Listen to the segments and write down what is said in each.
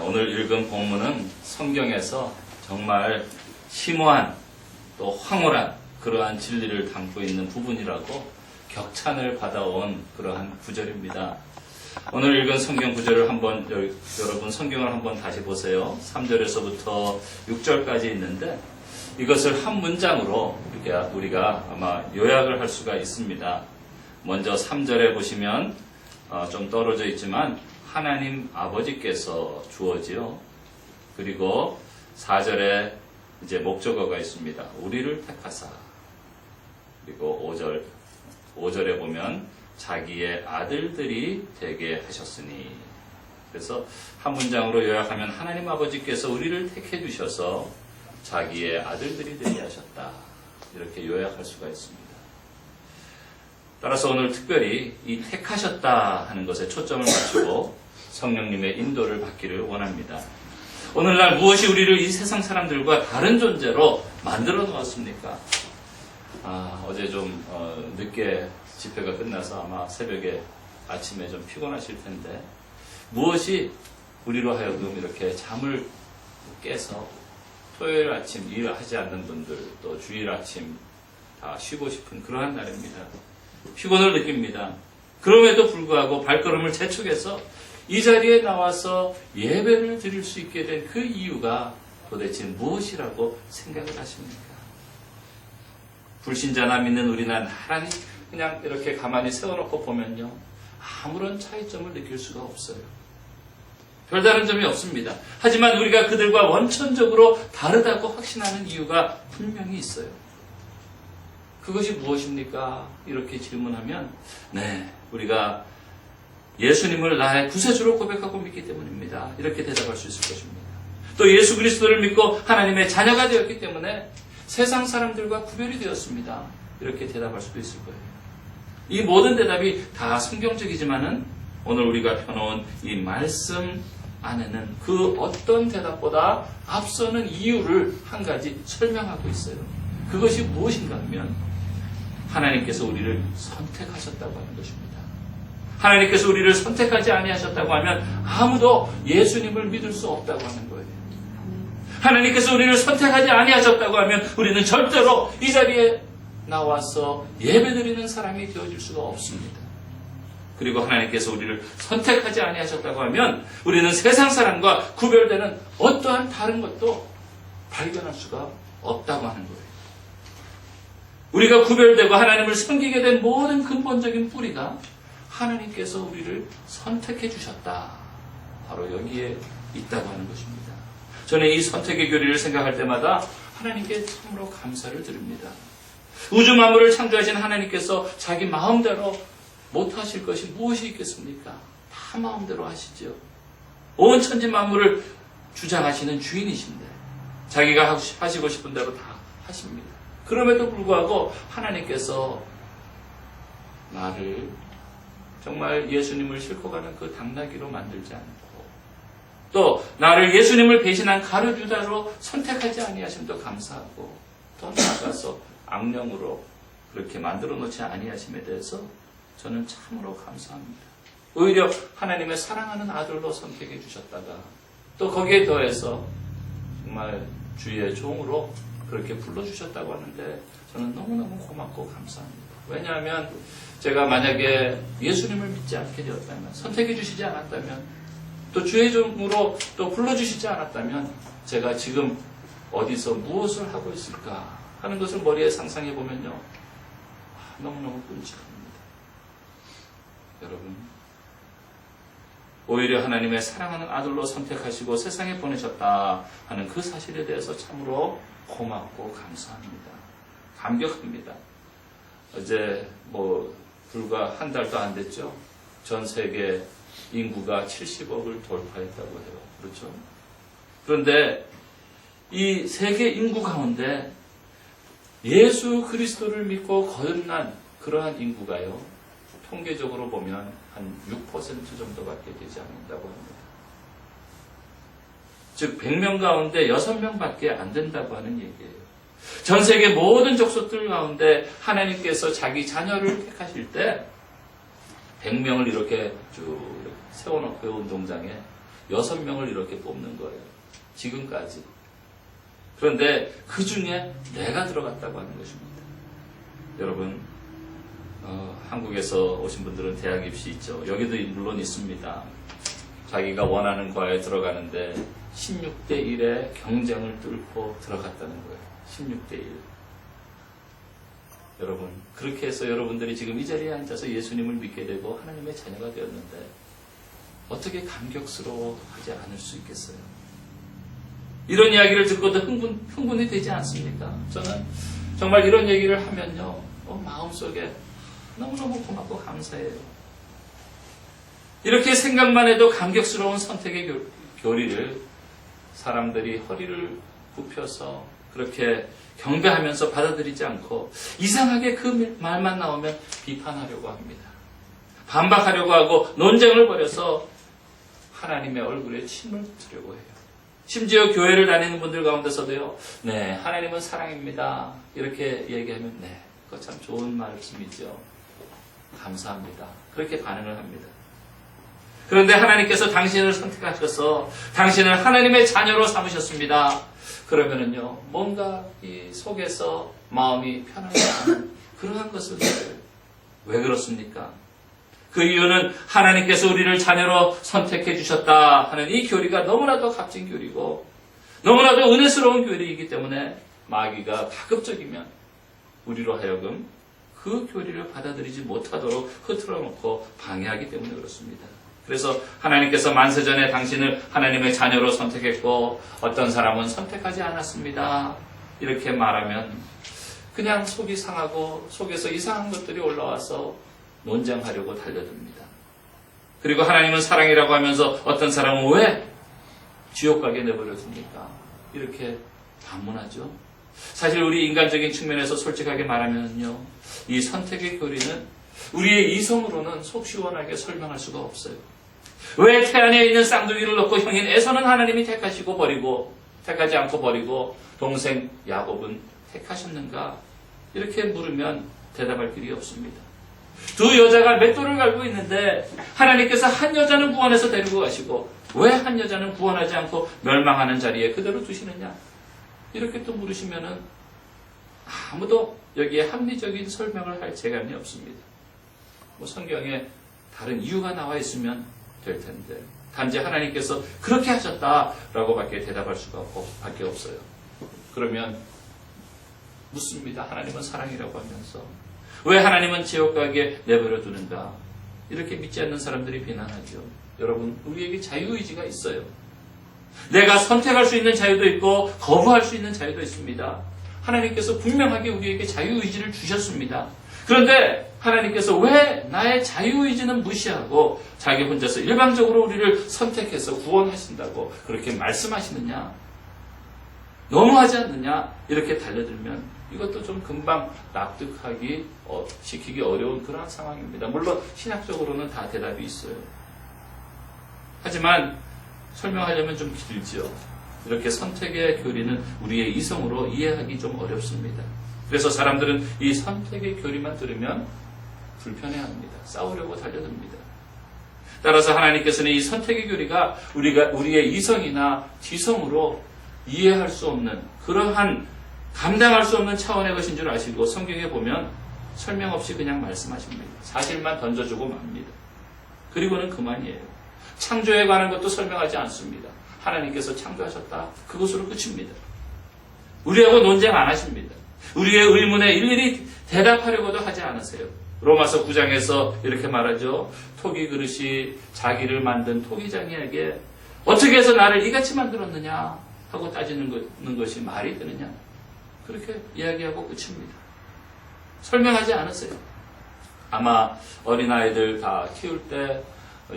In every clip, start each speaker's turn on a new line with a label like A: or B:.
A: 오늘 읽은 본문은 성경에서 정말 심오한 또 황홀한 그러한 진리를 담고 있는 부분이라고 격찬을 받아온 그러한 구절입니다. 오늘 읽은 성경 구절을 한번 여러분 성경을 한번 다시 보세요. 3절에서부터 6절까지 있는데 이것을 한 문장으로 우리가 아마 요약을 할 수가 있습니다. 먼저 3절에 보시면 좀 떨어져 있지만 하나님 아버지께서 주어지요. 그리고 4절에 이제 목적어가 있습니다. 우리를 택하사. 그리고 5절에 보면 자기의 아들들이 되게 하셨으니. 그래서 한 문장으로 요약하면 하나님 아버지께서 우리를 택해 주셔서 자기의 아들들이 되게 하셨다. 이렇게 요약할 수가 있습니다. 따라서 오늘 특별히 이 택하셨다 하는 것에 초점을 맞추고 성령님의 인도를 받기를 원합니다. 오늘날 무엇이 우리를 이 세상 사람들과 다른 존재로 만들어 놓았습니까? 어제 좀 늦게 집회가 끝나서 아마 새벽에 아침에 좀 피곤하실 텐데 무엇이 우리로 하여금 이렇게 잠을 깨서 토요일 아침 일을 하지 않는 분들 또 주일 아침 다 쉬고 싶은 그러한 날입니다. 피곤을 느낍니다. 그럼에도 불구하고 발걸음을 재촉해서 이 자리에 나와서 예배를 드릴 수 있게 된 그 이유가 도대체 무엇이라고 생각을 하십니까? 불신자나 믿는 우리는 나란히 그냥 이렇게 가만히 세워놓고 보면요. 아무런 차이점을 느낄 수가 없어요. 별다른 점이 없습니다. 하지만 우리가 그들과 원천적으로 다르다고 확신하는 이유가 분명히 있어요. 그것이 무엇입니까? 이렇게 질문하면 우리가 예수님을 나의 구세주로 고백하고 믿기 때문입니다. 이렇게 대답할 수 있을 것입니다. 또 예수 그리스도를 믿고 하나님의 자녀가 되었기 때문에 세상 사람들과 구별이 되었습니다. 이렇게 대답할 수도 있을 거예요. 이 모든 대답이 다 성경적이지만은 오늘 우리가 펴놓은 이 말씀 안에는 그 어떤 대답보다 앞서는 이유를 한 가지 설명하고 있어요. 그것이 무엇인가 하면 하나님께서 우리를 선택하셨다고 하는 것입니다. 하나님께서 우리를 선택하지 아니하셨다고 하면 아무도 예수님을 믿을 수 없다고 하는 거예요. 하나님께서 우리를 선택하지 아니하셨다고 하면 우리는 절대로 이 자리에 나와서 예배드리는 사람이 되어질 수가 없습니다. 그리고 하나님께서 우리를 선택하지 아니하셨다고 하면 우리는 세상 사람과 구별되는 어떠한 다른 것도 발견할 수가 없다고 하는 거예요. 우리가 구별되고 하나님을 섬기게 된 모든 근본적인 뿌리가 하나님께서 우리를 선택해 주셨다. 바로 여기에 있다고 하는 것입니다. 저는 이 선택의 교리를 생각할 때마다 하나님께 참으로 감사를 드립니다. 우주 만물을 창조하신 하나님께서 자기 마음대로 못하실 것이 무엇이 있겠습니까? 다 마음대로 하시죠. 온 천지 만물을 주장하시는 주인이신데 자기가 하시고 싶은 대로 다 하십니다. 그럼에도 불구하고 하나님께서 나를 정말 예수님을 싣고 가는 그 당나귀로 만들지 않고 또 나를 예수님을 배신한 가룟유다로 선택하지 아니하심도 감사하고 더 나아가서 악령으로 그렇게 만들어 놓지 아니하심에 대해서 저는 참으로 감사합니다. 오히려 하나님의 사랑하는 아들로 선택해 주셨다가 또 거기에 더해서 정말 주의 종으로 그렇게 불러주셨다고 하는데 저는 너무너무 고맙고 감사합니다. 왜냐하면 제가 만약에 예수님을 믿지 않게 되었다면 선택해 주시지 않았다면 또 주의 종으로 또 불러주시지 않았다면 제가 지금 어디서 무엇을 하고 있을까 하는 것을 머리에 상상해 보면요. 너무너무 끔찍합니다. 여러분, 오히려 하나님의 사랑하는 아들로 선택하시고 세상에 보내셨다 하는 그 사실에 대해서 참으로 고맙고 감사합니다. 감격합니다. 어제 불과 한 달도 안 됐죠. 전 세계 인구가 70억을 돌파했다고 해요. 그렇죠? 그런데 이 세계 인구 가운데 예수 그리스도를 믿고 거듭난 그러한 인구가요. 통계적으로 보면 한 6% 정도밖에 되지 않는다고 합니다. 즉 100명 가운데 6명밖에 안 된다고 하는 얘기예요. 전 세계 모든 족속들 가운데 하나님께서 자기 자녀를 택하실 때 100명을 이렇게 쭉 세워놓고 운동장에 6명을 이렇게 뽑는 거예요. 지금까지. 그런데 그 중에 내가 들어갔다고 하는 것입니다. 여러분, 한국에서 오신 분들은 대학 입시 있죠. 여기도 물론 있습니다. 자기가 원하는 과에 들어가는데 16대 1의 경쟁을 뚫고 들어갔다는 거예요. 16대 1. 여러분, 그렇게 해서 여러분들이 지금 이 자리에 앉아서 예수님을 믿게 되고 하나님의 자녀가 되었는데 어떻게 감격스러워하지 않을 수 있겠어요? 이런 이야기를 듣고도 흥분이 되지 않습니까? 저는 정말 이런 얘기를 하면요, 마음속에 너무너무 고맙고 감사해요. 이렇게 생각만 해도 감격스러운 선택의 교리를 사람들이 허리를 굽혀서 그렇게 경배하면서 받아들이지 않고 이상하게 그 말만 나오면 비판하려고 합니다. 반박하려고 하고 논쟁을 벌여서 하나님의 얼굴에 침을 뱉으려고 해요. 심지어 교회를 다니는 분들 가운데서도요, 네, 하나님은 사랑입니다. 이렇게 얘기하면, 네, 그거 참 좋은 말씀이죠. 감사합니다. 그렇게 반응을 합니다. 그런데 하나님께서 당신을 선택하셔서 당신을 하나님의 자녀로 삼으셨습니다. 그러면은요, 뭔가 이 속에서 마음이 편하지 않은 그러한 것을 느껴요. 왜 그렇습니까? 그 이유는 하나님께서 우리를 자녀로 선택해 주셨다 하는 이 교리가 너무나도 값진 교리고 너무나도 은혜스러운 교리이기 때문에 마귀가 가급적이면 우리로 하여금 그 교리를 받아들이지 못하도록 흐트러놓고 방해하기 때문에 그렇습니다. 그래서 하나님께서 만세전에 당신을 하나님의 자녀로 선택했고 어떤 사람은 선택하지 않았습니다. 이렇게 말하면 그냥 속이 상하고 속에서 이상한 것들이 올라와서 논쟁하려고 달려듭니다. 그리고 하나님은 사랑이라고 하면서 어떤 사람은 왜 지옥 가게 내버려둡니까? 이렇게 반문하죠. 사실 우리 인간적인 측면에서 솔직하게 말하면요, 이 선택의 교리는 우리의 이성으로는 속 시원하게 설명할 수가 없어요. 왜 태안에 있는 쌍둥이를 놓고 형인 에서는 하나님이 택하지 않고 버리고 동생 야곱은 택하셨는가? 이렇게 물으면 대답할 길이 없습니다. 두 여자가 맷돌을 갈고 있는데 하나님께서 한 여자는 구원해서 데리고 가시고 왜 한 여자는 구원하지 않고 멸망하는 자리에 그대로 두시느냐? 이렇게 또 물으시면은 아무도 여기에 합리적인 설명을 할 재간이 없습니다. 성경에 다른 이유가 나와 있으면 될 텐데 단지 하나님께서 그렇게 하셨다라고 밖에 대답할 수가 밖에 없어요. 그러면 묻습니다. 하나님은 사랑이라고 하면서 왜 하나님은 지옥 가게 내버려 두는가? 이렇게 믿지 않는 사람들이 비난하죠. 여러분, 우리에게 자유의지가 있어요. 내가 선택할 수 있는 자유도 있고 거부할 수 있는 자유도 있습니다. 하나님께서 분명하게 우리에게 자유의지를 주셨습니다. 그런데 하나님께서 왜 나의 자유의지는 무시하고 자기 혼자서 일방적으로 우리를 선택해서 구원하신다고 그렇게 말씀하시느냐? 너무하지 않느냐? 이렇게 달려들면 이것도 좀 금방 시키기 어려운 그러한 상황입니다. 물론 신학적으로는 다 대답이 있어요. 하지만 설명하려면 좀 길죠. 이렇게 선택의 교리는 우리의 이성으로 이해하기 좀 어렵습니다. 그래서 사람들은 이 선택의 교리만 들으면 불편해합니다. 싸우려고 달려듭니다. 따라서 하나님께서는 이 선택의 교리가 우리의 이성이나 지성으로 이해할 수 없는 그러한 감당할 수 없는 차원의 것인 줄 아시고 성경에 보면 설명 없이 그냥 말씀하십니다. 사실만 던져주고 맙니다. 그리고는 그만이에요. 창조에 관한 것도 설명하지 않습니다. 하나님께서 창조하셨다. 그것으로 끝입니다. 우리하고 논쟁 안 하십니다. 우리의 의문에 일일이 대답하려고도 하지 않으세요. 로마서 9장에서 이렇게 말하죠. 토기 그릇이 자기를 만든 토기장이에게 어떻게 해서 나를 이같이 만들었느냐 하고 따지는 것이 말이 되느냐. 그렇게 이야기하고 끝입니다. 설명하지 않으세요. 아마 어린아이들 다 키울 때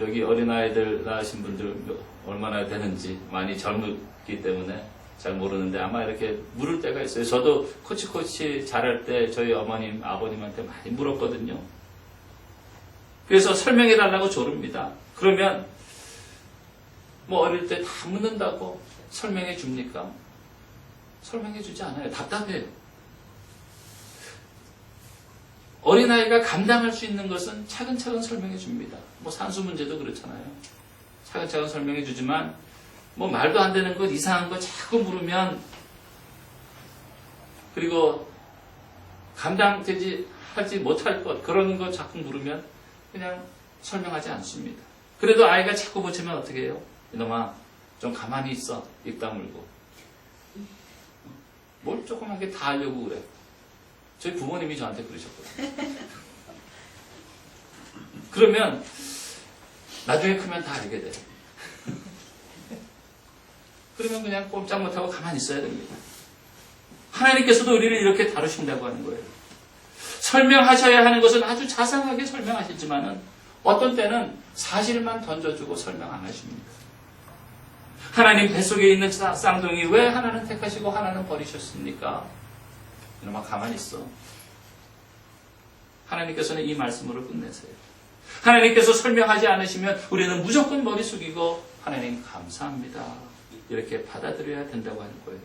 A: 여기 어린아이들 낳으신 분들 얼마나 되는지 많이 젊기 때문에 잘 모르는데 아마 이렇게 물을 때가 있어요. 저도 코치코치 자랄 때 저희 어머님, 아버님한테 많이 물었거든요. 그래서 설명해 달라고 조릅니다. 그러면 어릴 때 다 묻는다고 설명해 줍니까? 설명해 주지 않아요. 답답해요. 어린아이가 감당할 수 있는 것은 차근차근 설명해 줍니다. 산수 문제도 그렇잖아요. 차근차근 설명해 주지만 뭐 말도 안 되는 것, 이상한 거 자꾸 물으면 그리고 감당되지 하지 못할 것 그런 거 자꾸 물으면 그냥 설명하지 않습니다. 그래도 아이가 자꾸 보치면 어떻게 해요? 이놈아 좀 가만히 있어. 입 다물고. 뭘 조그맣게 다 하려고 그래. 저희 부모님이 저한테 그러셨거든요. 그러면 나중에 크면 다 알게 돼. 그러면 그냥 꼼짝 못하고 가만히 있어야 됩니다. 하나님께서도 우리를 이렇게 다루신다고 하는 거예요. 설명하셔야 하는 것은 아주 자상하게 설명하시지만은 어떤 때는 사실만 던져주고 설명 안 하십니다. 하나님 뱃속에 있는 쌍둥이 왜 하나는 택하시고 하나는 버리셨습니까? 이놈아 가만히 있어. 하나님께서는 이 말씀으로 끝내세요. 하나님께서 설명하지 않으시면 우리는 무조건 머리 숙이고 하나님 감사합니다. 이렇게 받아들여야 된다고 하는 거예요.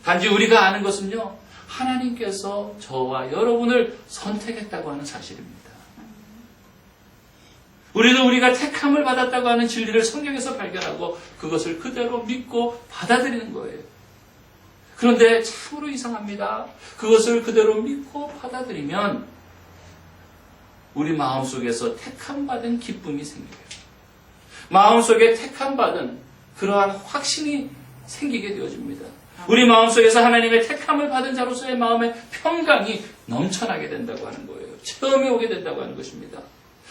A: 단지 우리가 아는 것은요. 하나님께서 저와 여러분을 선택했다고 하는 사실입니다. 우리도 우리가 택함을 받았다고 하는 진리를 성경에서 발견하고 그것을 그대로 믿고 받아들이는 거예요. 그런데 참으로 이상합니다. 그것을 그대로 믿고 받아들이면 우리 마음속에서 택함받은 기쁨이 생겨요. 마음속에 택함받은 그러한 확신이 생기게 되어집니다. 우리 마음속에서 하나님의 택함을 받은 자로서의 마음의 평강이 넘쳐나게 된다고 하는 거예요. 체험이 오게 된다고 하는 것입니다.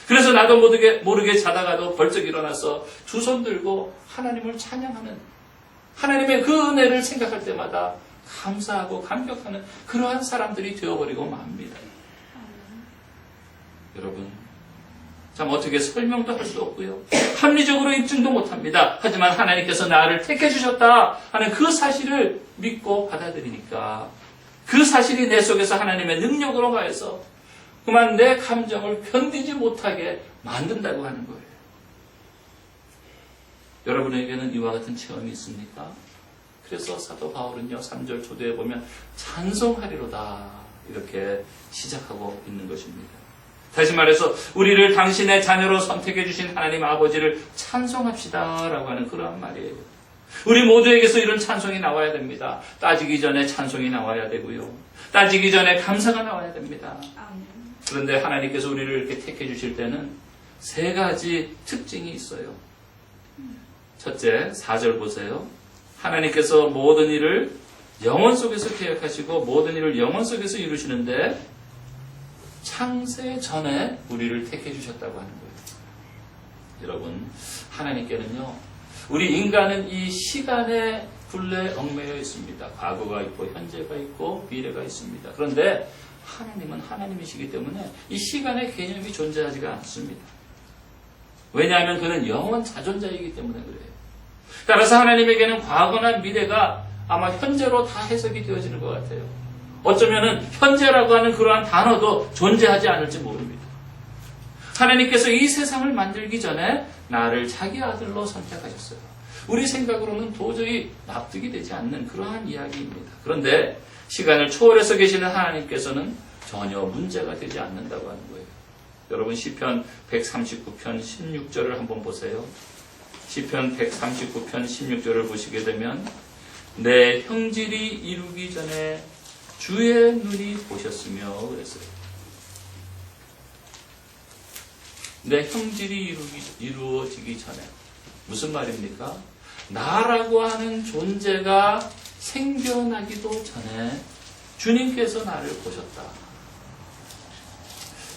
A: 그래서 나도 모르게 자다가도 벌쩍 일어나서 두 손 들고 하나님을 찬양하는 하나님의 그 은혜를 생각할 때마다 감사하고 감격하는 그러한 사람들이 되어버리고 맙니다. 여러분 참 어떻게 설명도 할 수 없고요. 합리적으로 입증도 못합니다. 하지만 하나님께서 나를 택해 주셨다 하는 그 사실을 믿고 받아들이니까 그 사실이 내 속에서 하나님의 능력으로 가해서 그만 내 감정을 견디지 못하게 만든다고 하는 거예요. 여러분에게는 이와 같은 체험이 있습니까? 그래서 사도 바울은요 3절 초대에 보면 찬송하리로다 이렇게 시작하고 있는 것입니다. 다시 말해서 우리를 당신의 자녀로 선택해 주신 하나님 아버지를 찬송합시다 라고 하는 그러한 말이에요. 우리 모두에게서 이런 찬송이 나와야 됩니다. 따지기 전에 찬송이 나와야 되고요. 따지기 전에 감사가 나와야 됩니다. 그런데 하나님께서 우리를 이렇게 택해 주실 때는 세 가지 특징이 있어요. 첫째, 4절 보세요. 하나님께서 모든 일을 영혼 속에서 계획하시고 모든 일을 영혼 속에서 이루시는데 창세 전에 우리를 택해 주셨다고 하는 거예요. 여러분, 하나님께는요, 우리 인간은 이 시간의 굴레에 얽매여 있습니다. 과거가 있고 현재가 있고 미래가 있습니다. 그런데 하나님은 하나님이시기 때문에 이 시간의 개념이 존재하지가 않습니다. 왜냐하면 그는 영원 자존자이기 때문에 그래요. 따라서 하나님에게는 과거나 미래가 아마 현재로 다 해석이 되어지는 것 같아요. 어쩌면은 현재라고 하는 그러한 단어도 존재하지 않을지 모릅니다. 하나님께서 이 세상을 만들기 전에 나를 자기 아들로 선택하셨어요. 우리 생각으로는 도저히 납득이 되지 않는 그러한 이야기입니다. 그런데 시간을 초월해서 계시는 하나님께서는 전혀 문제가 되지 않는다고 하는 거예요. 여러분 시편 139편 16절을 한번 보세요. 시편 139편 16절을 보시게 되면 내 형질이 이루기 전에 주의 눈이 보셨으며 그랬어요. 내 형질이 이루어지기 전에 무슨 말입니까? 나라고 하는 존재가 생겨나기도 전에 주님께서 나를 보셨다.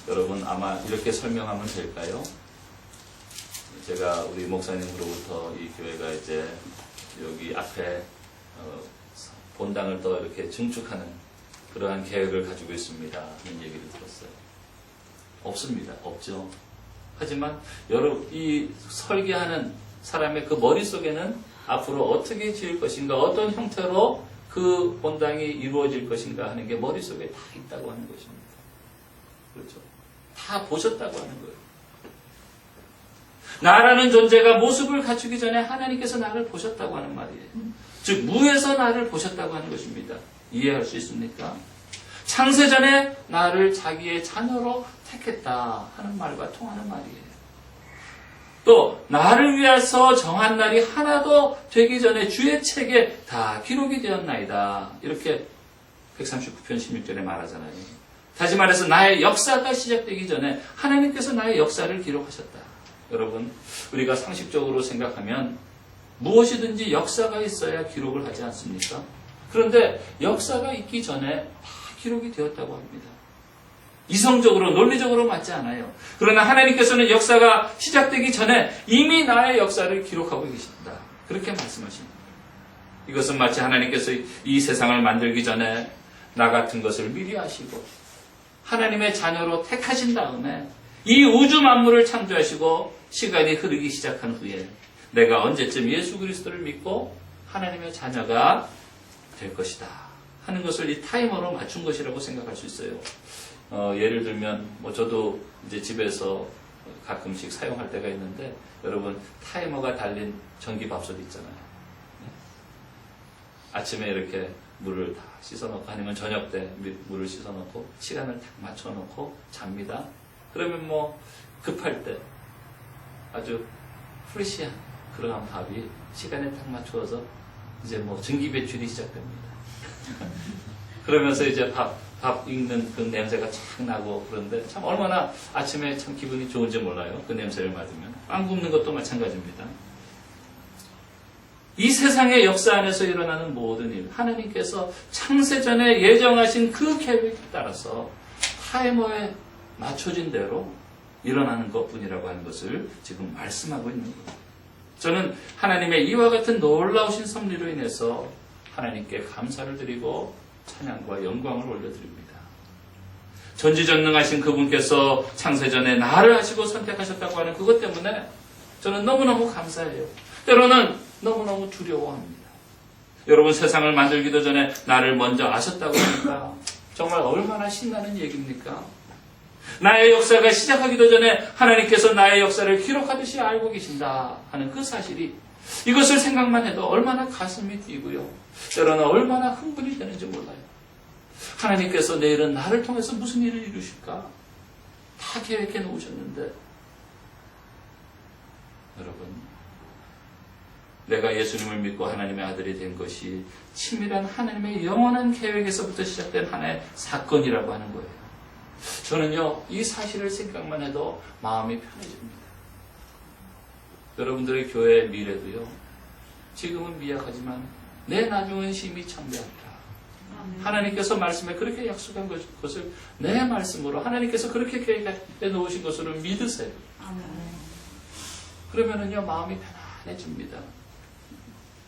A: 여러분 아마 이렇게 설명하면 될까요? 제가 우리 목사님으로부터 이 교회가 이제 여기 앞에 본당을 더 이렇게 증축하는 그러한 계획을 가지고 있습니다. 이런 얘기를 들었어요. 없습니다. 없죠. 하지만 여러분 이 설계하는 사람의 그 머릿속에는 앞으로 어떻게 지을 것인가, 어떤 형태로 그 본당이 이루어질 것인가 하는 게 머릿속에 다 있다고 하는 것입니다. 그렇죠? 다 보셨다고 하는 거예요. 나라는 존재가 모습을 갖추기 전에 하나님께서 나를 보셨다고 하는 말이에요. 즉 무에서 나를 보셨다고 하는 것입니다. 이해할 수 있습니까? 창세전에 나를 자기의 자녀로 택했다 하는 말과 통하는 말이에요. 또 나를 위해서 정한 날이 하나도 되기 전에 주의 책에 다 기록이 되었나이다. 이렇게 139편 16절에 말하잖아요. 다시 말해서 나의 역사가 시작되기 전에 하나님께서 나의 역사를 기록하셨다. 여러분, 우리가 상식적으로 생각하면 무엇이든지 역사가 있어야 기록을 하지 않습니까? 그런데 역사가 있기 전에 다 기록이 되었다고 합니다. 이성적으로, 논리적으로 맞지 않아요. 그러나 하나님께서는 역사가 시작되기 전에 이미 나의 역사를 기록하고 계신다. 그렇게 말씀하십니다. 이것은 마치 하나님께서 이 세상을 만들기 전에 나 같은 것을 미리 아시고 하나님의 자녀로 택하신 다음에 이 우주 만물을 창조하시고 시간이 흐르기 시작한 후에 내가 언제쯤 예수 그리스도를 믿고 하나님의 자녀가 될 것이다 하는 것을 이 타이머로 맞춘 것이라고 생각할 수 있어요. 예를 들면 저도 이제 집에서 가끔씩 사용할 때가 있는데 여러분 타이머가 달린 전기밥솥 있잖아요. 아침에 이렇게 물을 다 씻어놓고 아니면 저녁 때 물을 씻어놓고 시간을 딱 맞춰놓고 잡니다. 그러면 급할 때 아주 프레시한 그러한 밥이 시간에 딱 맞추어서 이제 전기 배출이 시작됩니다. 그러면서 이제 밥 익는 그 냄새가 착 나고 그런데 참 얼마나 아침에 참 기분이 좋은지 몰라요. 그 냄새를 맡으면. 빵 굽는 것도 마찬가지입니다. 이 세상의 역사 안에서 일어나는 모든 일, 하나님께서 창세전에 예정하신 그 계획에 따라서 타이머에 맞춰진 대로 일어나는 것뿐이라고 하는 것을 지금 말씀하고 있는 겁니다. 저는 하나님의 이와 같은 놀라우신 섭리로 인해서 하나님께 감사를 드리고 찬양과 영광을 올려드립니다. 전지전능하신 그분께서 창세전에 나를 하시고 선택하셨다고 하는 그것 때문에 저는 너무너무 감사해요. 때로는 너무너무 두려워합니다. 여러분 세상을 만들기도 전에 나를 먼저 아셨다고 하니까 정말 얼마나 신나는 얘기입니까? 나의 역사가 시작하기도 전에 하나님께서 나의 역사를 기록하듯이 알고 계신다 하는 그 사실이 이것을 생각만 해도 얼마나 가슴이 뛰고요. 때로는 얼마나 흥분이 되는지 몰라요. 하나님께서 내일은 나를 통해서 무슨 일을 이루실까? 다 계획해 놓으셨는데 여러분 내가 예수님을 믿고 하나님의 아들이 된 것이 치밀한 하나님의 영원한 계획에서부터 시작된 하나의 사건이라고 하는 거예요. 저는요, 이 사실을 생각만 해도 마음이 편해집니다. 여러분들의 교회의 미래도요, 지금은 미약하지만 내 나중은 심히 창대하리라. 하나님께서 말씀에 그렇게 약속한 것을 내 말씀으로 하나님께서 그렇게 계획해 놓으신 것으로 믿으세요. 그러면은요, 마음이 편안해집니다.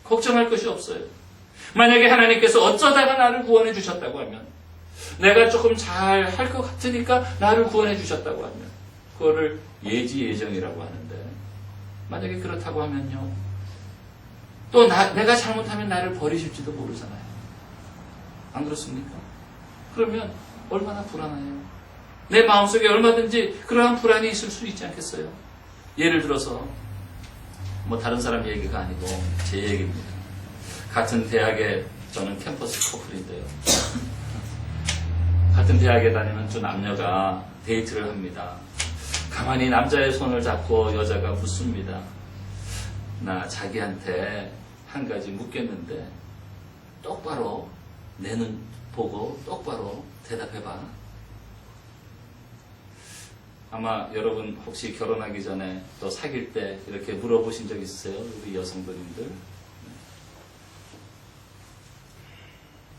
A: 걱정할 것이 없어요. 만약에 하나님께서 어쩌다가 나를 구원해 주셨다고 하면 내가 조금 잘 할 것 같으니까 나를 구원해 주셨다고 하면 그거를 예지예정이라고 하는데 만약에 그렇다고 하면요 또 내가 잘못하면 나를 버리실지도 모르잖아요. 안 그렇습니까? 그러면 얼마나 불안해요. 내 마음속에 얼마든지 그러한 불안이 있을 수 있지 않겠어요? 예를 들어서 다른 사람 얘기가 아니고 제 얘기입니다. 같은 대학에 저는 캠퍼스 커플인데요. 같은 대학에 다니는 두 남녀가 데이트를 합니다. 가만히 남자의 손을 잡고 여자가 묻습니다. 나 자기한테 한 가지 묻겠는데 똑바로 내 눈 보고 똑바로 대답해봐. 아마 여러분 혹시 결혼하기 전에 또 사귈 때 이렇게 물어보신 적 있으세요? 우리 여성분들.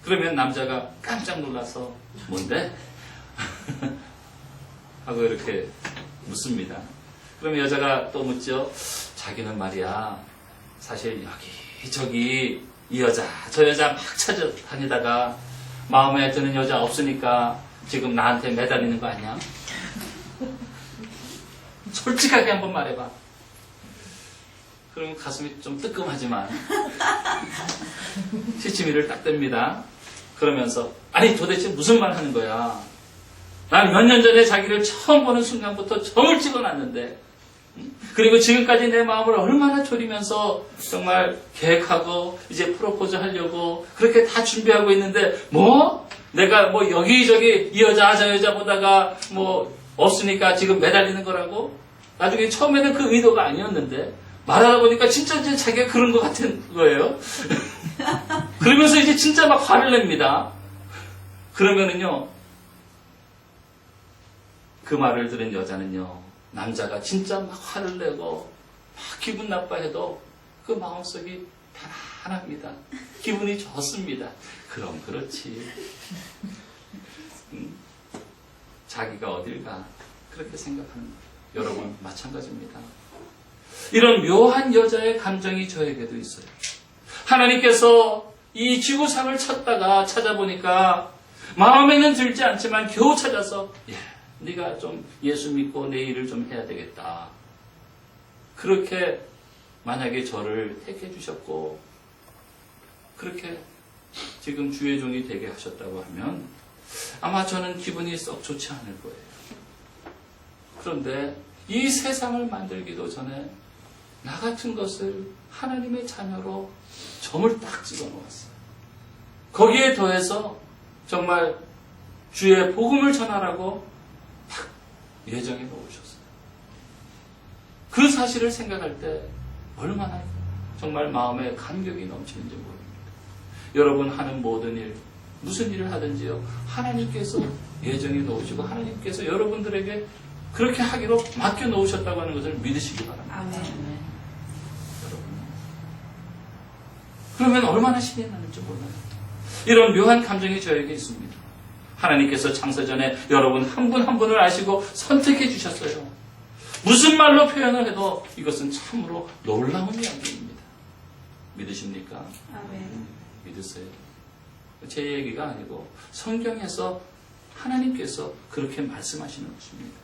A: 그러면 남자가 깜짝 놀라서 뭔데? 하고 이렇게 묻습니다. 그러면 여자가 또 묻죠. 자기는 말이야 사실 여기저기 이 여자 저 여자 막 찾아다니다가 마음에 드는 여자 없으니까 지금 나한테 매달리는 거 아니야? 솔직하게 한번 말해봐. 그러면 가슴이 좀 뜨끔하지만 시치미를 딱 뗍니다. 그러면서 아니 도대체 무슨 말 하는 거야? 난 몇 년 전에 자기를 처음 보는 순간부터 점을 찍어놨는데 그리고 지금까지 내 마음을 얼마나 졸이면서 정말 계획하고 이제 프로포즈 하려고 그렇게 다 준비하고 있는데 내가 여기저기 이 여자 저 여자 보다가 없으니까 지금 매달리는 거라고? 나중에 처음에는 그 의도가 아니었는데 말하다 보니까 진짜 이제 자기가 그런 것 같은 거예요. 그러면서 이제 진짜 막 화를 냅니다. 그러면은요, 그 말을 들은 여자는요, 남자가 진짜 막 화를 내고 막 기분 나빠해도 그 마음속이 편안합니다. 기분이 좋습니다. 그럼 그렇지. 자기가 어딜 가. 그렇게 생각하는 거예요. 여러분 마찬가지입니다. 이런 묘한 여자의 감정이 저에게도 있어요. 하나님께서 이 지구상을 찾다가 찾아보니까 마음에는 들지 않지만 겨우 찾아서 네가 좀 예수 믿고 내 일을 좀 해야 되겠다. 그렇게 만약에 저를 택해 주셨고 그렇게 지금 주의 종이 되게 하셨다고 하면 아마 저는 기분이 썩 좋지 않을 거예요. 그런데 이 세상을 만들기도 전에 나 같은 것을 하나님의 자녀로 점을 딱 찍어 놓았어요. 거기에 더해서 정말 주의 복음을 전하라고 딱 예정해 놓으셨어요. 그 사실을 생각할 때 얼마나 정말 마음에 감격이 넘치는지 모릅니다. 여러분 하는 모든 일, 무슨 일을 하든지요, 하나님께서 예정해 놓으시고 하나님께서 여러분들에게 그렇게 하기로 맡겨 놓으셨다고 하는 것을 믿으시기 바랍니다.
B: 아멘.
A: 여러분. 그러면 얼마나 신이 나는지 몰라요. 이런 묘한 감정이 저에게 있습니다. 하나님께서 창세전에 여러분 한 분 한 분을 아시고 선택해 주셨어요. 무슨 말로 표현을 해도 이것은 참으로 놀라운 이야기입니다. 믿으십니까?
B: 아멘.
A: 믿으세요. 제 얘기가 아니고 성경에서 하나님께서 그렇게 말씀하시는 것입니다.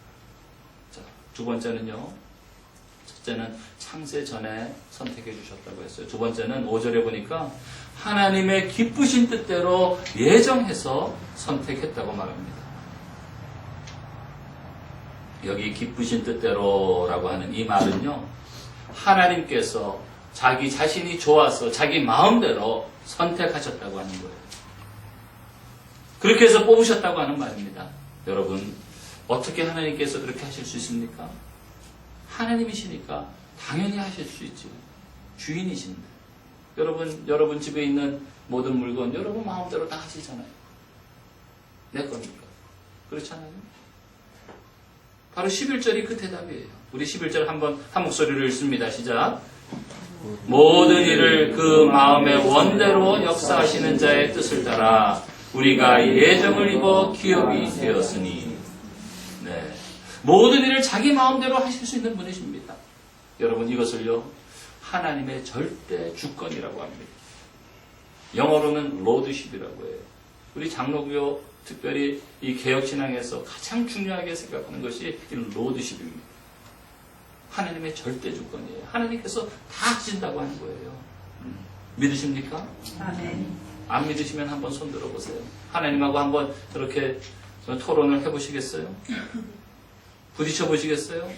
A: 자, 두 번째는요. 첫째는 창세 전에 선택해 주셨다고 했어요. 두 번째는 5절에 보니까 하나님의 기쁘신 뜻대로 예정해서 선택했다고 말합니다. 여기 기쁘신 뜻대로라고 하는 이 말은요, 하나님께서 자기 자신이 좋아서 자기 마음대로 선택하셨다고 하는 거예요. 그렇게 해서 뽑으셨다고 하는 말입니다. 여러분, 어떻게 하나님께서 그렇게 하실 수 있습니까? 하나님이시니까 당연히 하실 수 있죠. 주인이신데. 여러분 집에 있는 모든 물건 여러분 마음대로 다 하시잖아요. 내 겁니까? 그렇잖아요. 바로 11절이 그 대답이에요. 우리 11절 한번 한 목소리로 읽습니다. 시작. 모든 일을 그 마음의 원대로 역사하시는 자의 뜻을 따라 우리가 예정을 입어 기업이 되었으니. 네. 모든 일을 자기 마음대로 하실 수 있는 분이십니다. 여러분 이것을요, 하나님의 절대 주권이라고 합니다. 영어로는 로드십이라고 해요. 우리 장로교 특별히 이 개혁신앙에서 가장 중요하게 생각하는 것이 이 로드십입니다. 하나님의 절대 주권이에요. 하나님께서 다 하신다고 하는 거예요. 믿으십니까?
B: 아멘.
A: 안 믿으시면 한번 손 들어보세요. 하나님하고 한번 그렇게 토론을 해보시겠어요? 부딪혀 보시겠어요?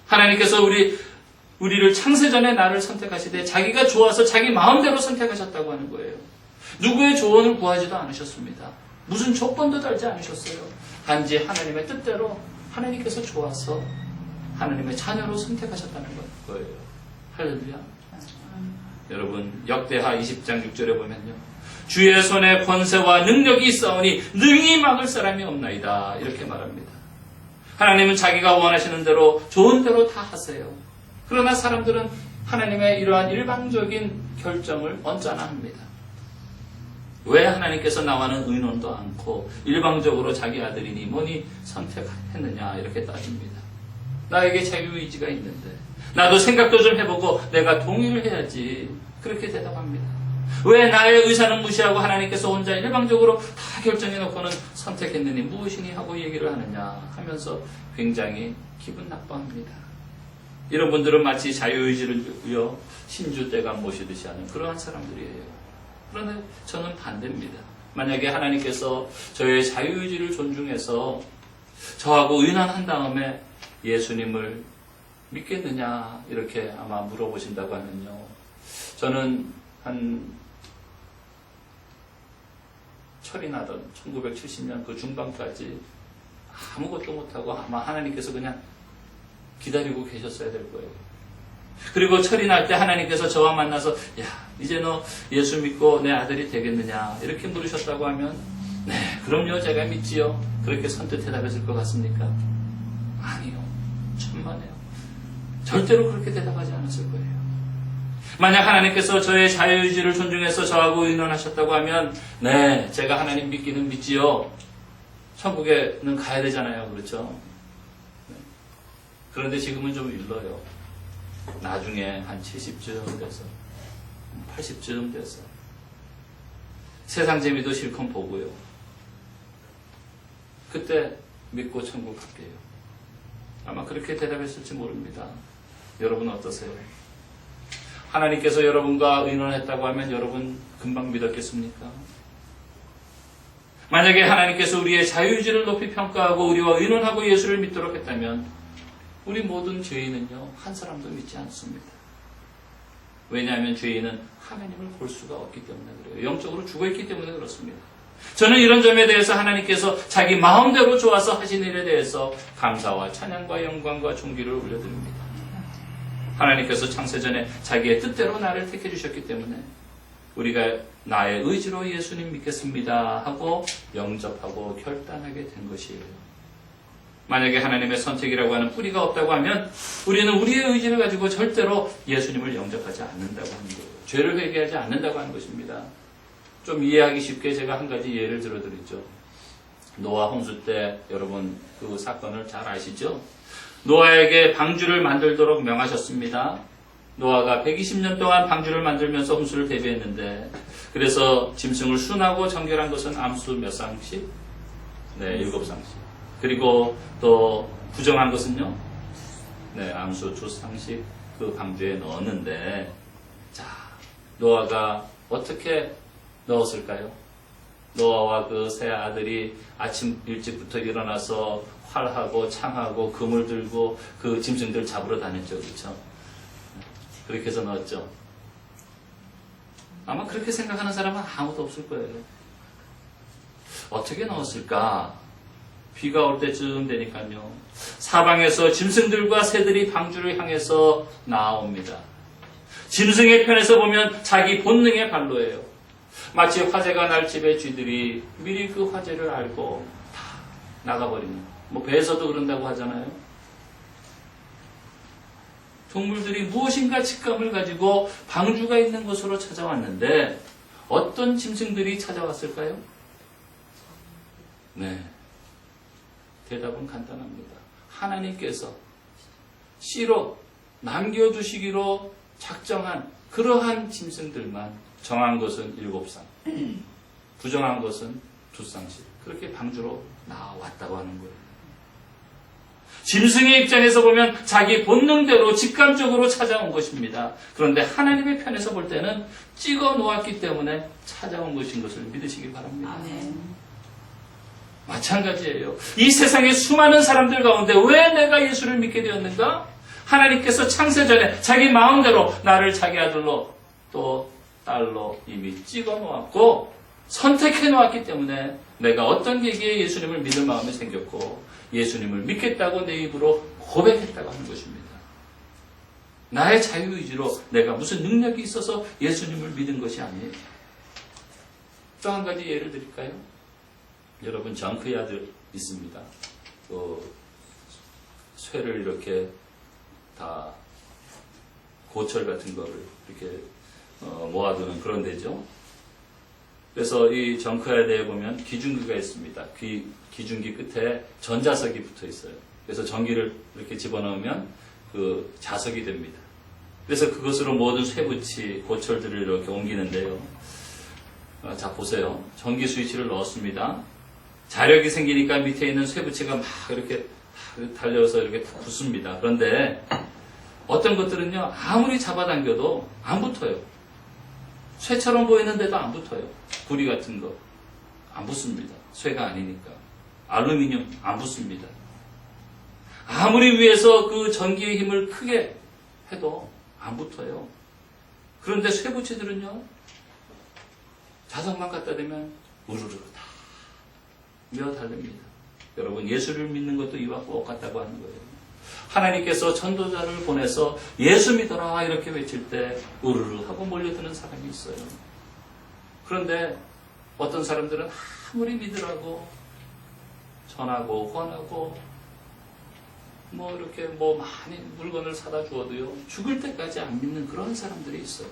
A: 하나님께서 우리를 창세전에 나를 선택하시되 자기가 좋아서 자기 마음대로 선택하셨다고 하는 거예요. 누구의 조언을 구하지도 않으셨습니다. 무슨 조건도 달지 않으셨어요. 단지 하나님의 뜻대로 하나님께서 좋아서 하나님의 자녀로 선택하셨다는 거예요. 할렐루야. 여러분 역대하 20장 6절에 보면요, 주의 손에 권세와 능력이 있사오니 능히 막을 사람이 없나이다, 이렇게 말합니다. 하나님은 자기가 원하시는 대로 좋은 대로 다 하세요. 그러나 사람들은 하나님의 이러한 일방적인 결정을 언짢아 합니다. 왜 하나님께서 나와는 의논도 않고 일방적으로 자기 아들이니 뭐니 선택했느냐 이렇게 따집니다. 나에게 자유의지가 있는데 나도 생각도 좀 해보고 내가 동의를 해야지, 그렇게 대답합니다. 왜 나의 의사는 무시하고 하나님께서 혼자 일방적으로 다 결정해놓고는 선택했느니 무엇이니 하고 얘기를 하느냐 하면서 굉장히 기분 나빠합니다. 이런 분들은 마치 자유의지를 두고요, 신주대감 모시듯이 하는 그러한 사람들이에요. 그런데 저는 반대입니다. 만약에 하나님께서 저의 자유의지를 존중해서 저하고 의논한 다음에 예수님을 믿겠느냐 이렇게 아마 물어보신다고 하면요, 저는 한 철이 나던 1970년 그 중반까지 아무것도 못하고 아마 하나님께서 그냥 기다리고 계셨어야 될 거예요. 그리고 철이 날 때 하나님께서 저와 만나서 야, 이제 너 예수 믿고 내 아들이 되겠느냐 이렇게 물으셨다고 하면 네, 그럼요, 제가 믿지요. 그렇게 선뜻 대답했을 것 같습니까? 아니요, 천만에요. 절대로 그렇게 대답하지 않았을 거예요. 만약 하나님께서 저의 자유의지를 존중해서 저하고 의논하셨다고 하면 네, 제가 하나님 믿기는 믿지요. 천국에는 가야 되잖아요. 그렇죠? 네. 그런데 지금은 좀 일러요. 나중에 한 70쯤 돼서 80쯤 돼서 세상 재미도 실컷 보고요. 그때 믿고 천국 갈게요. 아마 그렇게 대답했을지 모릅니다. 여러분 어떠세요? 하나님께서 여러분과 의논했다고 하면 여러분 금방 믿었겠습니까? 만약에 하나님께서 우리의 자유의지를 높이 평가하고 우리와 의논하고 예수를 믿도록 했다면 우리 모든 죄인은요, 한 사람도 믿지 않습니다. 왜냐하면 죄인은 하나님을 볼 수가 없기 때문에 그래요. 영적으로 죽어있기 때문에 그렇습니다. 저는 이런 점에 대해서 하나님께서 자기 마음대로 좋아서 하신 일에 대해서 감사와 찬양과 영광과 존귀를 올려드립니다. 하나님께서 창세전에 자기의 뜻대로 나를 택해 주셨기 때문에 우리가 나의 의지로 예수님 믿겠습니다 하고 영접하고 결단하게 된 것이에요. 만약에 하나님의 선택이라고 하는 뿌리가 없다고 하면 우리는 우리의 의지를 가지고 절대로 예수님을 영접하지 않는다고 하는 거예요. 죄를 회개하지 않는다고 하는 것입니다. 좀 이해하기 쉽게 제가 한 가지 예를 들어드리죠. 노아 홍수 때 여러분 그 사건을 잘 아시죠? 노아에게 방주를 만들도록 명하셨습니다. 노아가 120년 동안 방주를 만들면서 홍수를 대비했는데 그래서 짐승을 순하고 정결한 것은 암수 몇 쌍씩? 네, 7쌍씩. 그리고 또 부정한 것은요? 네, 암수 2쌍씩 그 방주에 넣었는데 자, 노아가 어떻게 넣었을까요? 노아와 그 세 아들이 아침 일찍부터 일어나서 활하고 창하고 금을 들고 그 짐승들 잡으러 다녔죠. 그렇죠? 그렇게 해서 넣었죠. 아마 그렇게 생각하는 사람은 아무도 없을 거예요. 어떻게 넣었을까? 비가 올 때쯤 되니까요. 사방에서 짐승들과 새들이 방주를 향해서 나옵니다. 짐승의 편에서 보면 자기 본능의 발로예요. 마치 화재가 날 집의 쥐들이 미리 그 화재를 알고 다 나가버리는, 뭐 배에서도 그런다고 하잖아요. 동물들이 무엇인가 직감을 가지고 방주가 있는 곳으로 찾아왔는데 어떤 짐승들이 찾아왔을까요? 네, 대답은 간단합니다. 하나님께서 씨로 남겨두시기로 작정한 그러한 짐승들만 정한 것은 7쌍, 부정한 것은 2쌍씩 그렇게 방주로 나왔다고 하는 거예요. 짐승의 입장에서 보면 자기 본능대로 직감적으로 찾아온 것입니다. 그런데 하나님의 편에서 볼 때는 찍어 놓았기 때문에 찾아온 것인 것을 믿으시기 바랍니다. 마찬가지예요. 이 세상의 수많은 사람들 가운데 왜 내가 예수를 믿게 되었는가? 하나님께서 창세전에 자기 마음대로 나를 자기 아들로 또 딸로 이미 찍어 놓았고 선택해 놓았기 때문에 내가 어떤 계기에 예수님을 믿을 마음이 생겼고 예수님을 믿겠다고 내 입으로 고백했다고 하는 것입니다. 나의 자유의지로 내가 무슨 능력이 있어서 예수님을 믿은 것이 아니에요. 또 한 가지 예를 드릴까요? 여러분 정크의 아들 있습니다. 쇠를 이렇게 다 고철 같은 거를 이렇게 모아두는 그런 데죠. 그래서 이 정크에 대해 보면 기중기가 있습니다. 기중기 끝에 전자석이 붙어 있어요. 그래서 전기를 이렇게 집어넣으면 그 자석이 됩니다. 그래서 그것으로 모든 쇠붙이, 고철들을 이렇게 옮기는데요. 자, 보세요. 전기 스위치를 넣었습니다. 자력이 생기니까 밑에 있는 쇠붙이가 막 이렇게 달려서 이렇게 붙습니다. 그런데 어떤 것들은요, 아무리 잡아당겨도 안 붙어요. 쇠처럼 보이는데도 안 붙어요. 구리 같은 거 안 붙습니다. 쇠가 아니니까. 알루미늄 안 붙습니다. 아무리 위에서 그 전기의 힘을 크게 해도 안 붙어요. 그런데 쇠붙이들은요, 자석만 갖다 대면 우르르 다 미어 달립니다. 여러분 예수를 믿는 것도 이와 똑같다고 하는 거예요. 하나님께서 전도자를 보내서 예수 믿어라 이렇게 외칠 때 우르르 하고 몰려드는 사람이 있어요. 그런데 어떤 사람들은 아무리 믿으라고 전하고 권하고 이렇게 많이 물건을 사다 주어도요, 죽을 때까지 안 믿는 그런 사람들이 있어요.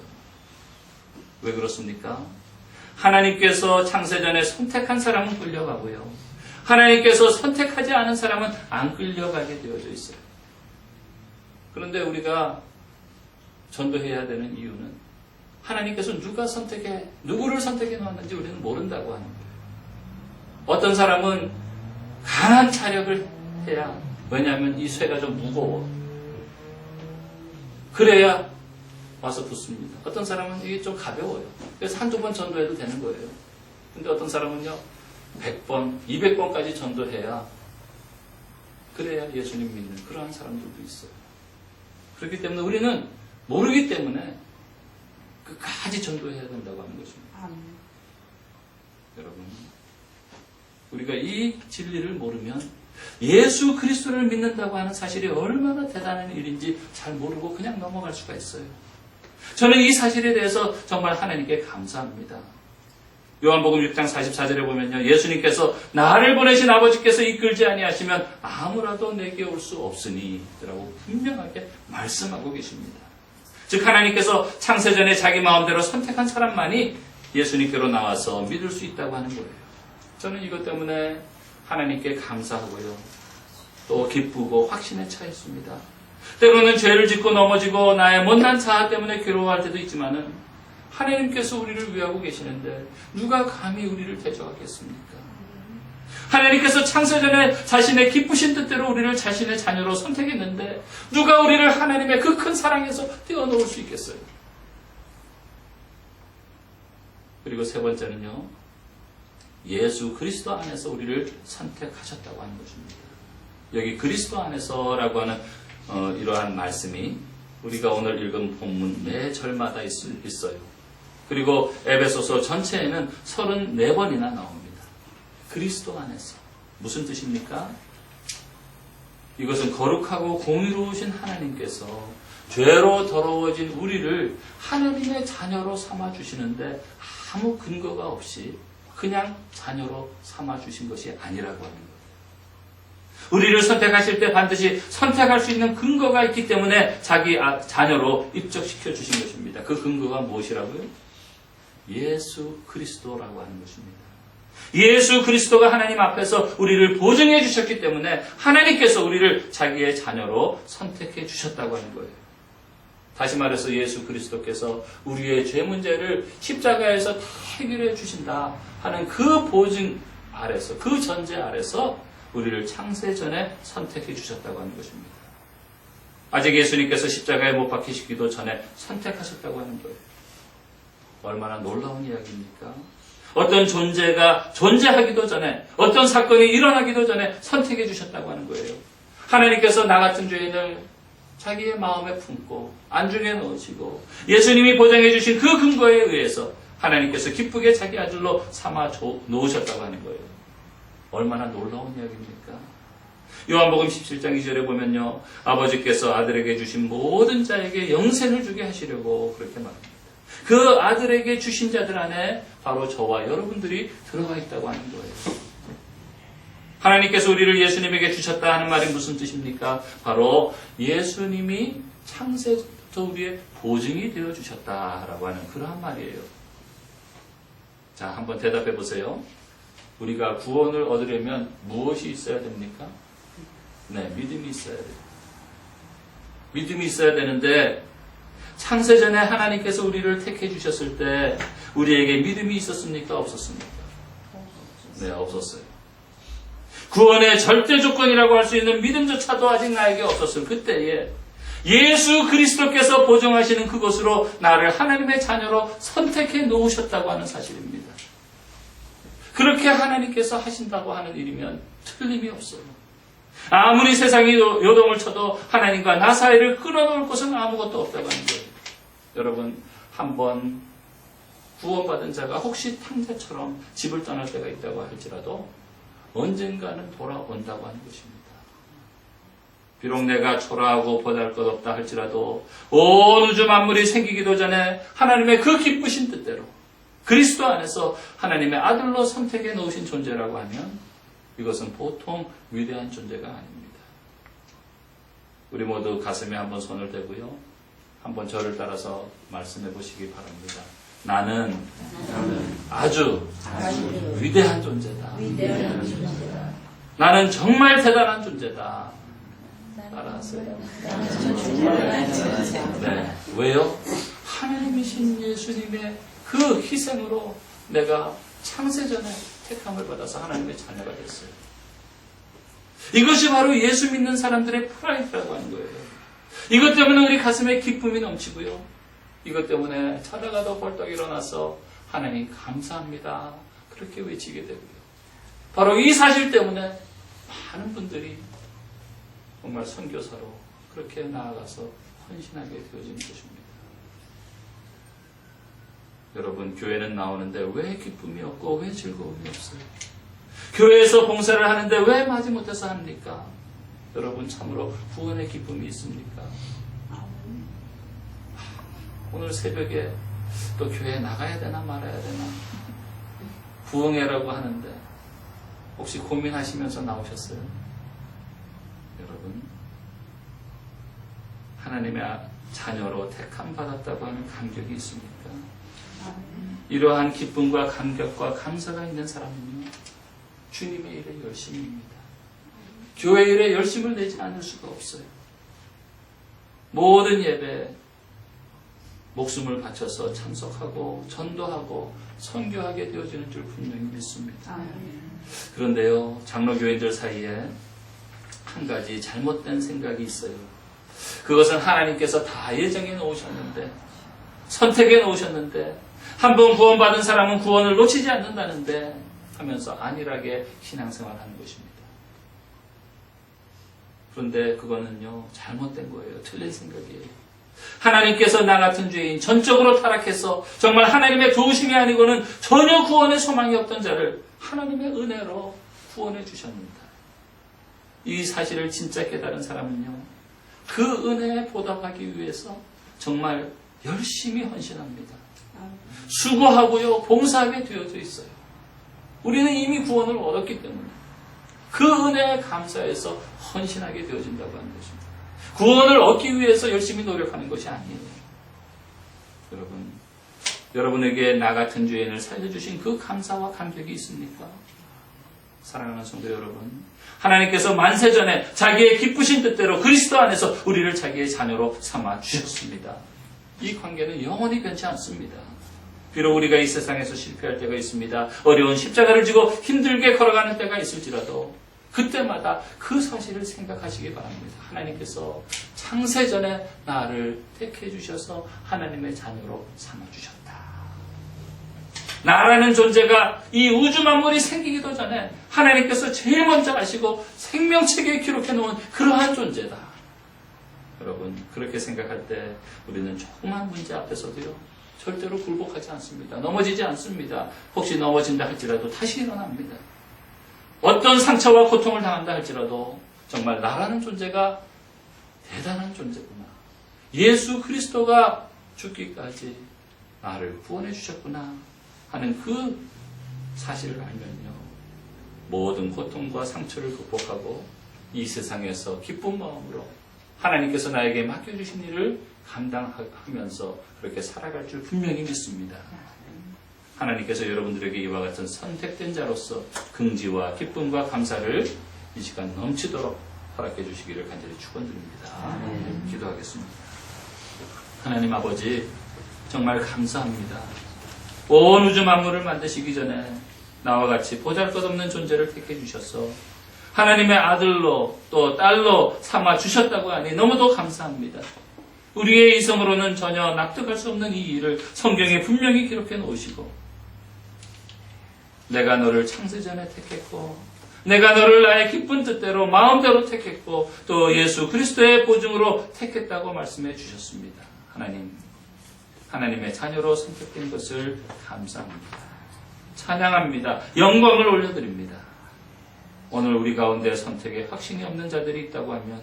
A: 왜 그렇습니까? 하나님께서 창세전에 선택한 사람은 끌려가고요, 하나님께서 선택하지 않은 사람은 안 끌려가게 되어져 있어요. 그런데 우리가 전도해야 되는 이유는 하나님께서 누구를 선택해 놓았는지 우리는 모른다고 하는 거예요. 어떤 사람은 강한 차력을 해야, 왜냐하면 이 쇠가 좀 무거워. 그래야 와서 붙습니다. 어떤 사람은 이게 좀 가벼워요. 그래서 한두 번 전도해도 되는 거예요. 근데 어떤 사람은요, 100번, 200번까지 전도해야, 그래야 예수님 믿는 그러한 사람들도 있어요. 그렇기 때문에 우리는 모르기 때문에 끝까지 전도해야 된다고 하는 것입니다. 여러분, 우리가 이 진리를 모르면 예수 그리스도를 믿는다고 하는 사실이 얼마나 대단한 일인지 잘 모르고 그냥 넘어갈 수가 있어요. 저는 이 사실에 대해서 정말 하나님께 감사합니다. 요한복음 6장 44절에 보면요, 예수님께서 나를 보내신 아버지께서 이끌지 아니하시면 아무라도 내게 올 수 없으니 라고 분명하게 말씀하고 계십니다. 즉 하나님께서 창세전에 자기 마음대로 선택한 사람만이 예수님께로 나와서 믿을 수 있다고 하는 거예요. 저는 이것 때문에 하나님께 감사하고요, 또 기쁘고 확신에 차 있습니다. 때로는 죄를 짓고 넘어지고 나의 못난 자아 때문에 괴로워할 때도 있지만은 하나님께서 우리를 위하고 계시는데 누가 감히 우리를 대적하겠습니까? 하나님께서 창세전에 자신의 기쁘신 뜻대로 우리를 자신의 자녀로 선택했는데 누가 우리를 하나님의 그 큰 사랑에서 떼어놓을 수 있겠어요? 그리고 세 번째는요, 예수 그리스도 안에서 우리를 선택하셨다고 하는 것입니다. 여기 그리스도 안에서라고 하는 이러한 말씀이 우리가 오늘 읽은 본문 매 절마다 있어요. 그리고 에베소서 전체에는 34번이나 나옵니다. 그리스도 안에서. 무슨 뜻입니까? 이것은 거룩하고 공의로우신 하나님께서 죄로 더러워진 우리를 하나님의 자녀로 삼아주시는데 아무 근거가 없이 그냥 자녀로 삼아주신 것이 아니라고 하는 거예요. 우리를 선택하실 때 반드시 선택할 수 있는 근거가 있기 때문에 자기 자녀로 입적시켜 주신 것입니다. 그 근거가 무엇이라고요? 예수 그리스도라고 하는 것입니다. 예수 그리스도가 하나님 앞에서 우리를 보증해 주셨기 때문에 하나님께서 우리를 자기의 자녀로 선택해 주셨다고 하는 거예요. 다시 말해서 예수 그리스도께서 우리의 죄 문제를 십자가에서 다 해결해 주신다 하는 그 보증 아래서, 그 전제 아래서 우리를 창세전에 선택해 주셨다고 하는 것입니다. 아직 예수님께서 십자가에 못 박히시기도 전에 선택하셨다고 하는 거예요. 얼마나 놀라운 이야기입니까? 어떤 존재가 존재하기도 전에, 어떤 사건이 일어나기도 전에 선택해 주셨다고 하는 거예요. 하나님께서 나 같은 죄인을 자기의 마음에 품고 안중에 넣으시고 예수님이 보장해 주신 그 근거에 의해서 하나님께서 기쁘게 자기 아들로 삼아 놓으셨다고 하는 거예요. 얼마나 놀라운 이야기입니까? 요한복음 17장 2절에 보면요, 아버지께서 아들에게 주신 모든 자에게 영생을 주게 하시려고 그렇게 말합니다. 그 아들에게 주신 자들 안에 바로 저와 여러분들이 들어가 있다고 하는 거예요. 하나님께서 우리를 예수님에게 주셨다 하는 말이 무슨 뜻입니까? 바로 예수님이 창세부터 우리의 보증이 되어 주셨다라고 하는 그러한 말이에요. 자, 한번 대답해 보세요. 우리가 구원을 얻으려면 무엇이 있어야 됩니까? 네, 믿음이 있어야 돼요. 믿음이 있어야 되는데 창세전에 하나님께서 우리를 택해 주셨을 때 우리에게 믿음이 있었습니까? 없었습니까? 네, 없었어요. 구원의 절대 조건이라고 할 수 있는 믿음조차도 아직 나에게 없었을 그때에 예수 그리스도께서 보증하시는 그곳으로 나를 하나님의 자녀로 선택해 놓으셨다고 하는 사실입니다. 그렇게 하나님께서 하신다고 하는 일이면 틀림이 없어요. 아무리 세상이 요동을 쳐도 하나님과 나 사이를 끊어놓을 것은 아무것도 없다고 하는 거예요. 여러분, 한번 구원받은 자가 혹시 탕자처럼 집을 떠날 때가 있다고 할지라도 언젠가는 돌아온다고 하는 것입니다. 비록 내가 초라하고 보잘것없다 할지라도 온 우주 만물이 생기기도 전에 하나님의 그 기쁘신 뜻대로 그리스도 안에서 하나님의 아들로 선택해 놓으신 존재라고 하면 이것은 보통 위대한 존재가 아닙니다. 우리 모두 가슴에 한번 손을 대고요. 한번 저를 따라서 말씀해 보시기 바랍니다. 나는 아주 위대한 존재다. 나는 정말 대단한 존재다. 따라하세요. 네. 왜요? 하나님이신 예수님의 그 희생으로 내가 창세전에 택함을 받아서 하나님의 자녀가 됐어요. 이것이 바로 예수 믿는 사람들의 프라이드라고 하는 거예요. 이것 때문에 우리 가슴에 기쁨이 넘치고요. 이것 때문에 자다가도 벌떡 일어나서 하나님 감사합니다. 그렇게 외치게 되고요. 바로 이 사실 때문에 많은 분들이 정말 선교사로 그렇게 나아가서 헌신하게 되어지는 것입니다. 여러분, 교회는 나오는데 왜 기쁨이 없고 왜 즐거움이 없어요? 교회에서 봉사를 하는데 왜 마지못해서 합니까? 여러분, 참으로 구원의 기쁨이 있습니까? 오늘 새벽에 또 교회에 나가야 되나 말아야 되나 부흥회라고 하는데 혹시 고민하시면서 나오셨어요? 여러분, 하나님의 자녀로 택함 받았다고 하는 감격이 있습니까? 이러한 기쁨과 감격과 감사가 있는 사람은요, 주님의 일에 열심입니다. 교회 일에 열심을 내지 않을 수가 없어요. 모든 예배 목숨을 바쳐서 참석하고 전도하고 선교하게 되어지는 줄 분명히 믿습니다. 그런데요, 장로교인들 사이에 한 가지 잘못된 생각이 있어요. 그것은 하나님께서 다 예정해 놓으셨는데, 선택해 놓으셨는데, 한 번 구원받은 사람은 구원을 놓치지 않는다는데 하면서 안일하게 신앙생활하는 것입니다. 그런데 그거는요, 잘못된 거예요. 틀린 생각이에요. 하나님께서 나 같은 죄인, 전적으로 타락해서 정말 하나님의 도우심이 아니고는 전혀 구원의 소망이 없던 자를 하나님의 은혜로 구원해 주셨습니다. 이 사실을 진짜 깨달은 사람은요, 그 은혜에 보답하기 위해서 정말 열심히 헌신합니다. 수고하고요, 봉사하게 되어져 있어요. 우리는 이미 구원을 얻었기 때문에 그 은혜에 감사해서 헌신하게 되어진다고 하는 것입니다. 구원을 얻기 위해서 열심히 노력하는 것이 아니에요. 여러분, 여러분에게 나 같은 죄인을 살려주신 그 감사와 감격이 있습니까? 사랑하는 성도 여러분, 하나님께서 만세전에 자기의 기쁘신 뜻대로 그리스도 안에서 우리를 자기의 자녀로 삼아 주셨습니다. 이 관계는 영원히 변치 않습니다. 비록 우리가 이 세상에서 실패할 때가 있습니다. 어려운 십자가를 지고 힘들게 걸어가는 때가 있을지라도 그때마다 그 사실을 생각하시기 바랍니다. 하나님께서 창세전에 나를 택해 주셔서 하나님의 자녀로 삼아주셨다. 나라는 존재가 이 우주 만물이 생기기도 전에 하나님께서 제일 먼저 아시고 생명책에 기록해 놓은 그러한 존재다. 여러분, 그렇게 생각할 때 우리는 조그만 문제 앞에서도요, 절대로 굴복하지 않습니다. 넘어지지 않습니다. 혹시 넘어진다 할지라도 다시 일어납니다. 어떤 상처와 고통을 당한다 할지라도 정말 나라는 존재가 대단한 존재구나. 예수 그리스도가 죽기까지 나를 구원해 주셨구나 하는 그 사실을 알면요, 모든 고통과 상처를 극복하고 이 세상에서 기쁜 마음으로 하나님께서 나에게 맡겨주신 일을 감당하면서 그렇게 살아갈 줄 분명히 믿습니다. 하나님께서 여러분들에게 이와 같은 선택된 자로서 긍지와 기쁨과 감사를 이 시간 넘치도록 허락해 주시기를 간절히 축원드립니다. 기도하겠습니다. 하나님 아버지, 정말 감사합니다. 온 우주 만물을 만드시기 전에 나와 같이 보잘것없는 존재를 택해 주셔서 하나님의 아들로 또 딸로 삼아 주셨다고 하니 너무도 감사합니다. 우리의 이성으로는 전혀 납득할 수 없는 이 일을 성경에 분명히 기록해 놓으시고, 내가 너를 창세전에 택했고, 내가 너를 나의 기쁜 뜻대로 마음대로 택했고, 또 예수 그리스도의 보증으로 택했다고 말씀해 주셨습니다. 하나님, 하나님의 자녀로 선택된 것을 감사합니다. 찬양합니다. 영광을 올려드립니다. 오늘 우리 가운데 선택에 확신이 없는 자들이 있다고 하면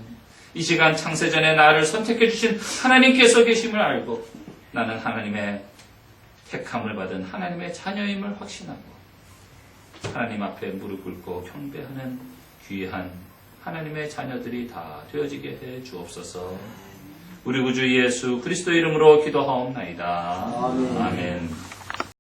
A: 이 시간 창세전에 나를 선택해 주신 하나님께서 계심을 알고 나는 하나님의 택함을 받은 하나님의 자녀임을 확신하고 하나님 앞에 무릎 꿇고 경배하는 귀한 하나님의 자녀들이 다 되어지게 해 주옵소서. 우리 구주 예수 그리스도 이름으로 기도하옵나이다. 아멘.